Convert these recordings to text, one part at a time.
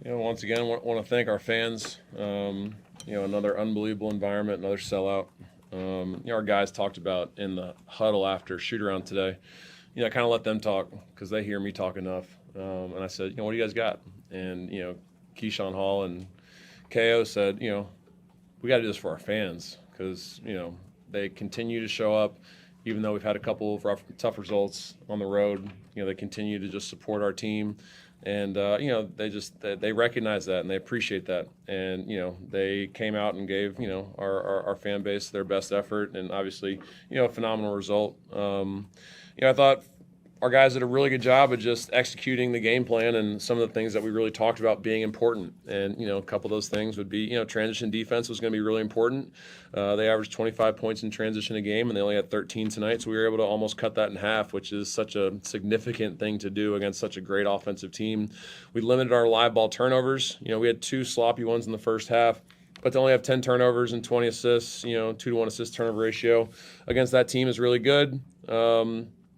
Once again, want to thank our fans. Another unbelievable environment, another sellout. Our guys talked about in the huddle after shoot around today. I kind of let them talk because they hear me talk enough. And I said, what do you guys got? And Keyshawn Hall and KO said, we got to do this for our fans because they continue to show up, even though we've had a couple of tough results on the road. They continue to just support our team. And they recognize that and they appreciate that, and they came out and gave our fan base their best effort, and obviously a phenomenal result. I thought our guys did a really good job of just executing the game plan and some of the things that we really talked about being important. And, a couple of those things would be, transition defense was going to be really important. They averaged 25 points in transition a game, and they only had 13 tonight. So we were able to almost cut that in half, which is such a significant thing to do against such a great offensive team. We limited our live ball turnovers. We had 2 sloppy ones in the first half, but to only have 10 turnovers and 20 assists, 2-to-1 assist turnover ratio against that team is really good.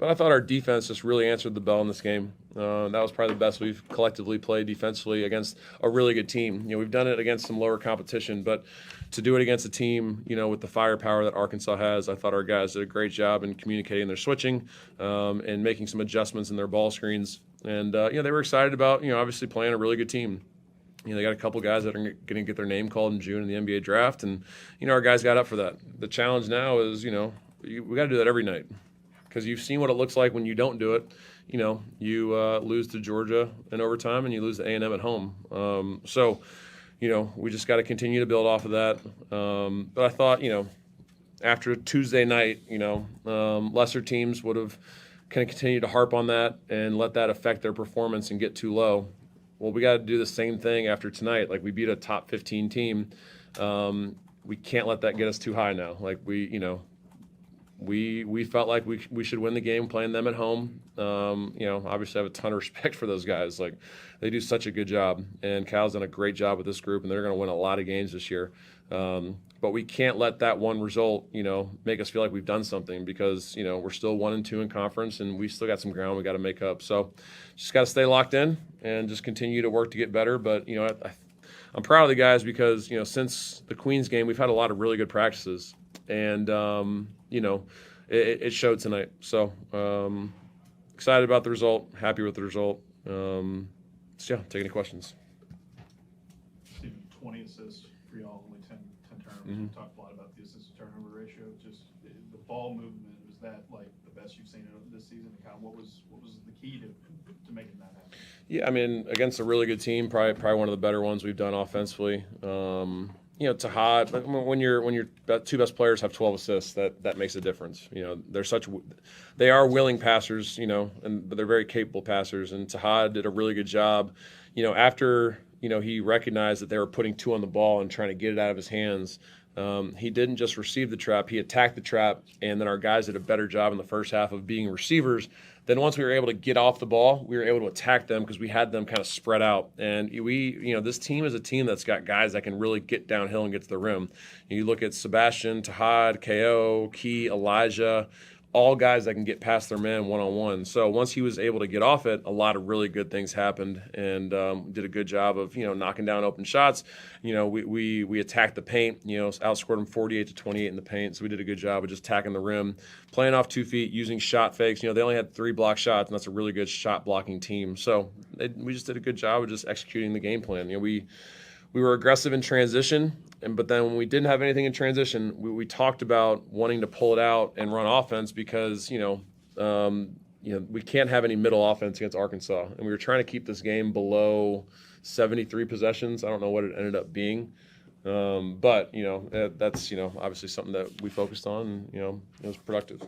But I thought our defense just really answered the bell in this game. That was probably the best we've collectively played defensively against a really good team. We've done it against some lower competition, but to do it against a team, with the firepower that Arkansas has, I thought our guys did a great job in communicating their switching and making some adjustments in their ball screens. And, they were excited about, obviously playing a really good team. They got a couple guys that are going to get their name called in June in the NBA draft, and, our guys got up for that. The challenge now is, we got to do that every night. Because you've seen what it looks like when you don't do it. You lose to Georgia in overtime and you lose to A&M at home. We just got to continue to build off of that. But I thought, after Tuesday night, lesser teams would have kind of continued to harp on that and let that affect their performance and get too low. Well, we got to do the same thing after tonight. Like, we beat a top 15 team. We can't let that get us too high now. Like, we felt like we should win the game playing them at home. Obviously I have a ton of respect for those guys. Like, they do such a good job, and Cal's done a great job with this group, and they're going to win a lot of games this year. But we can't let that one result, make us feel like we've done something, because, we're still 1-2 in conference, and we still got some ground we got to make up. So just got to stay locked in and just continue to work to get better. But, I'm proud of the guys because, since the Queens game, we've had a lot of really good practices, and, it showed tonight. So excited about the result, happy with the result. Take any questions. Stephen, 20 assists for y'all, only 10 turnovers. Mm-hmm. We talked a lot about the assist to turnover ratio. Just the ball movement, was that like the best you've seen it this season? And kind of what was the key to making that happen? Yeah, I mean, against a really good team, probably one of the better ones we've done offensively. Tahad, when your 2 best players have 12 assists, that makes a difference. They are willing passers, but they're very capable passers. And Tahad did a really good job, after he recognized that they were putting 2 on the ball and trying to get it out of his hands. He didn't just receive the trap; he attacked the trap, and then our guys did a better job in the first half of being receivers. Then once we were able to get off the ball, we were able to attack them because we had them kind of spread out. And this team is a team that's got guys that can really get downhill and get to the rim. You look at Sebastian, Tahad, KO, Key, Elijah, all guys that can get past their man one-on-one. So once he was able to get off it, a lot of really good things happened, and did a good job of knocking down open shots. We attacked the paint, outscored them 48-28 in the paint. So we did a good job of just attacking the rim, playing off 2 feet, using shot fakes. They only had 3 block shots, and that's a really good shot blocking team. So we just did a good job of just executing the game plan. We were aggressive in transition, but then when we didn't have anything in transition, we talked about wanting to pull it out and run offense because, we can't have any middle offense against Arkansas. And we were trying to keep this game below 73 possessions. I don't know what it ended up being. But that's, obviously something that we focused on, and, it was productive.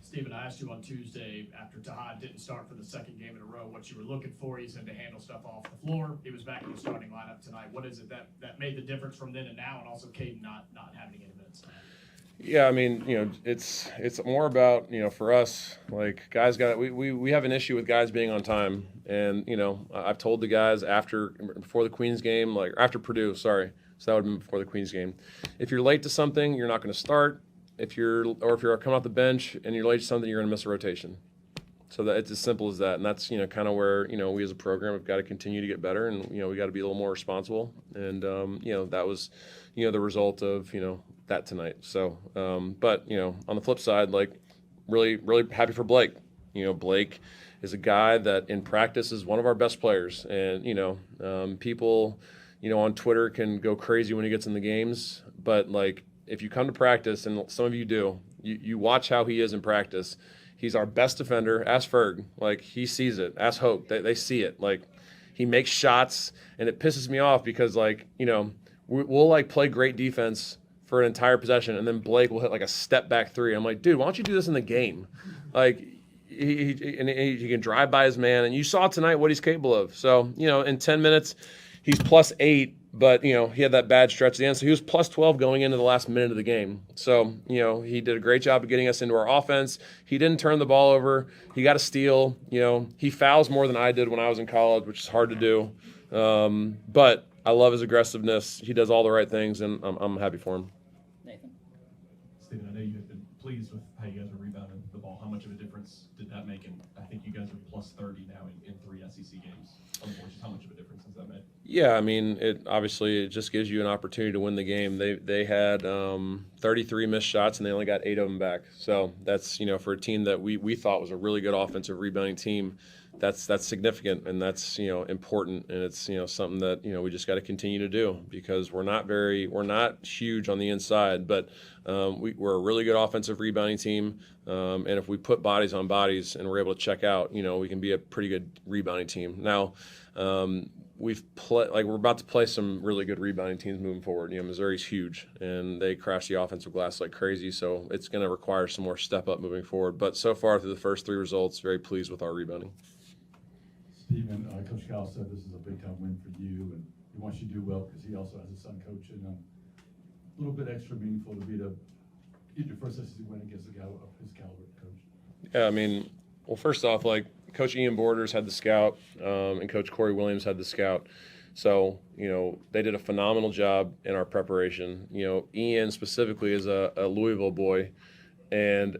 Stephen, I asked you on Tuesday after Tahad didn't start for the second game in a row what you were looking for. You said to handle stuff off the floor. He was back in the starting lineup tonight. What is it that made the difference from then and now, and also Caden not having any minutes? Yeah, I mean, it's more about, for us, like, guys we have an issue with guys being on time. And, I've told the guys before the Queens game, like after Purdue, sorry. So that would have been before the Queens game. If you're late to something, you're not going to start. If you're coming off the bench and you're late to something, you're going to miss a rotation. So that it's as simple as that, and that's kind of where we as a program have got to continue to get better, and we got to be a little more responsible, and that was the result of that tonight. So, but on the flip side, like really really happy for Blake. Blake is a guy that in practice is one of our best players, and people on Twitter can go crazy when he gets in the games, but like if you come to practice, and some of you do, you watch how he is in practice. He's our best defender. Ask Ferg. Like, he sees it. Ask Hope. They see it. Like, he makes shots, and it pisses me off because, like, we'll, like, play great defense for an entire possession, and then Blake will hit, like, a step-back three. I'm like, dude, why don't you do this in the game? Like, he can drive by his man, and you saw tonight what he's capable of. So, in 10 minutes, he's +8. But, he had that bad stretch at the end, so he was +12 going into the last minute of the game. So, he did a great job of getting us into our offense. He didn't turn the ball over. He got a steal. He fouls more than I did when I was in college, which is hard to do. But I love his aggressiveness. He does all the right things, and I'm happy for him. Nathan? Steven, I know you've been pleased with how you guys are rebounding the ball. How much of a difference did that make? And I think you guys are +30 now in 3 SEC games. How much of a difference has that made? Yeah, I mean, it just gives you an opportunity to win the game. They had 33 missed shots, and they only got 8 of them back. So that's for a team that we thought was a really good offensive rebounding team, that's significant, and that's important, and it's something that we just got to continue to do, because we're not huge on the inside, but we're a really good offensive rebounding team, and if we put bodies on bodies and we're able to check out, we can be a pretty good rebounding team. Now, we're about to play some really good rebounding teams moving forward. Missouri's huge, and they crash the offensive glass like crazy, so it's going to require some more step up moving forward. But so far through the first 3 results, very pleased with our rebounding. Steven, Coach Cal said this is a big-time win for you, and he wants you to do well because he also has a son coaching. A little bit extra meaningful to get your first SEC win against a guy of his caliber, Coach. Yeah, I mean, well, first off, like, Coach Ian Borders had the scout, and Coach Corey Williams had the scout. So, they did a phenomenal job in our preparation. Ian specifically is a Louisville boy. And,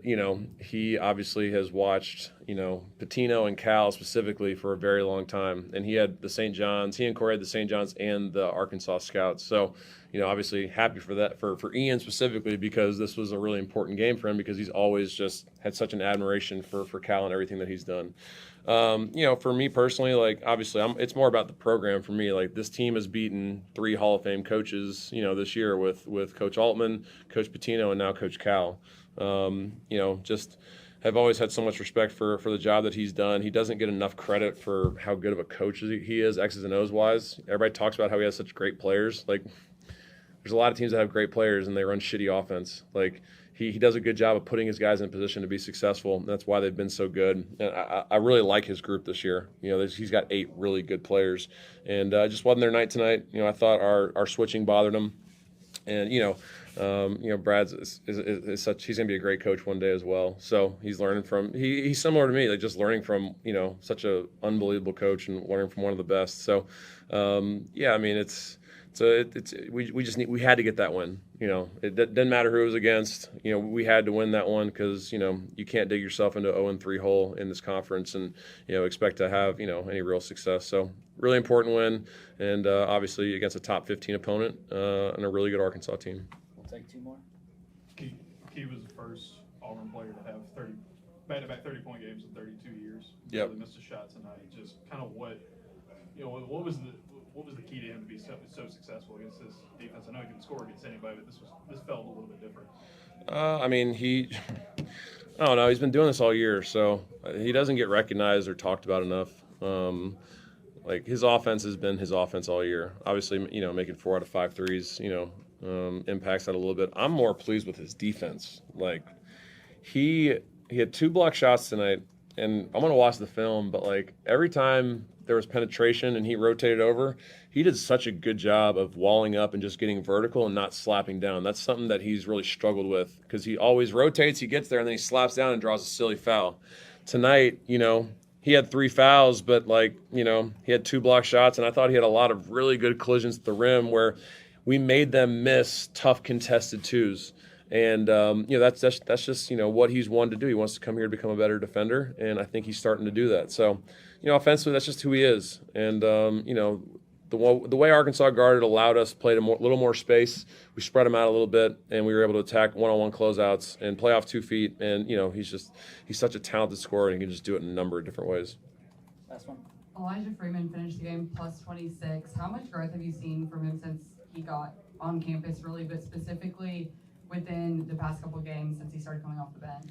he obviously has watched, Pitino and Cal specifically for a very long time. And he had the St. John's, he and Corey had the St. John's and the Arkansas scouts. So, obviously happy for that, for Ian specifically, because this was a really important game for him, because he's always just had such an admiration for Cal and everything that he's done. For me personally, like, obviously it's more about the program for me. Like, this team has beaten 3 Hall of Fame coaches, this year with Coach Altman, Coach Pitino, and now Coach Cal. Just have always had so much respect for the job that he's done. He doesn't get enough credit for how good of a coach he is, X's and O's wise. Everybody talks about how he has such great players. Like, there's a lot of teams that have great players and they run shitty offense. Like, he does a good job of putting his guys in a position to be successful. And that's why they've been so good. And I really like his group this year. He's got 8 really good players, and just wasn't their night tonight. I thought our switching bothered him, and Brad's is such. He's gonna be a great coach one day as well. So he's learning from. He's similar to me, like just learning from such a unbelievable coach and learning from one of the best. So I mean we had to get that win. It didn't matter who it was against. We had to win that one, because you can't dig yourself into 0-3 hole in this conference and expect to have any real success. So really important win, and obviously against a top 15 opponent and a really good Arkansas team. We'll take 2 more. Key was the first Auburn player to have back-to-back 30-point games in 32 years. Yep. They missed a shot tonight. Just kind of what was the key to him to be so successful against this defense? I know he can score against anybody, but this felt a little bit different. I mean, I don't know. He's been doing this all year, so he doesn't get recognized or talked about enough. Like, his offense has been his offense all year. Obviously, making 4 out of 5 threes, impacts that a little bit. I'm more pleased with his defense. Like, he had 2 block shots tonight, and I'm gonna watch the film, but like every time there was penetration and he rotated over, he did such a good job of walling up and just getting vertical and not slapping down. That's something that he's really struggled with, because he always rotates, he gets there, and then he slaps down and draws a silly foul. Tonight, he had 3 fouls, but he had 2 block shots, and I thought he had a lot of really good collisions at the rim where we made them miss tough contested twos. And that's just what he's wanted to do. He wants to come here to become a better defender, and I think he's starting to do that. So, offensively, that's just who he is. And the way Arkansas guarded allowed us to play a little more space. We spread him out a little bit, and we were able to attack one-on-one closeouts and play off 2 feet. And he's such a talented scorer, and he can just do it in a number of different ways. Last one. Elijah Freeman finished the game plus 26. How much growth have you seen from him since he got on campus, really, but specifically within the past couple of games since he started coming off the bench?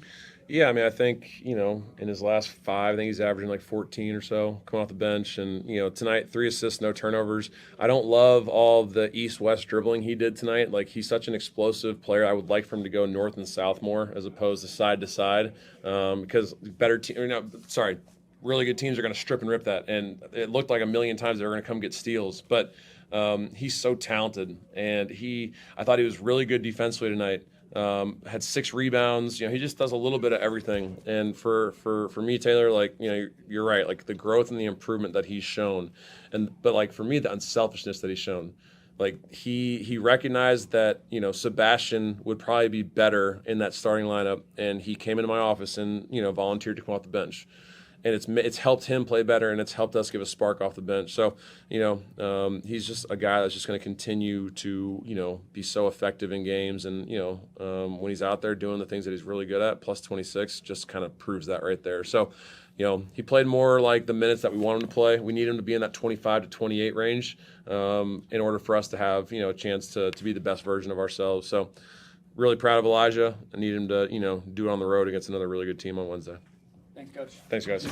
Yeah, I mean, I think, in his last 5, I think he's averaging like 14 or so coming off the bench. And, tonight, 3 assists, no turnovers. I don't love all the east-west dribbling he did tonight. Like, he's such an explosive player. I would like for him to go north and south more as opposed to side to side, because really good teams are going to strip and rip that. And it looked like a million times they were going to come get steals. But he's so talented, and I thought he was really good defensively tonight. Had 6 rebounds. He just does a little bit of everything. And for me, Taylor, like, you're right. Like, the growth and the improvement that he's shown, but like for me, the unselfishness that he's shown. Like, he recognized that Sebastian would probably be better in that starting lineup, and he came into my office and volunteered to come off the bench. And it's helped him play better, and it's helped us give a spark off the bench. So, he's just a guy that's just going to continue to, be so effective in games. And, when he's out there doing the things that he's really good at, plus 26 just kind of proves that right there. So, he played more like the minutes that we want him to play. We need him to be in that 25 to 28 range in order for us to have, a chance to be the best version of ourselves. So, really proud of Elijah. I need him to, do it on the road against another really good team on Wednesday. Thanks, Coach. Thanks, guys.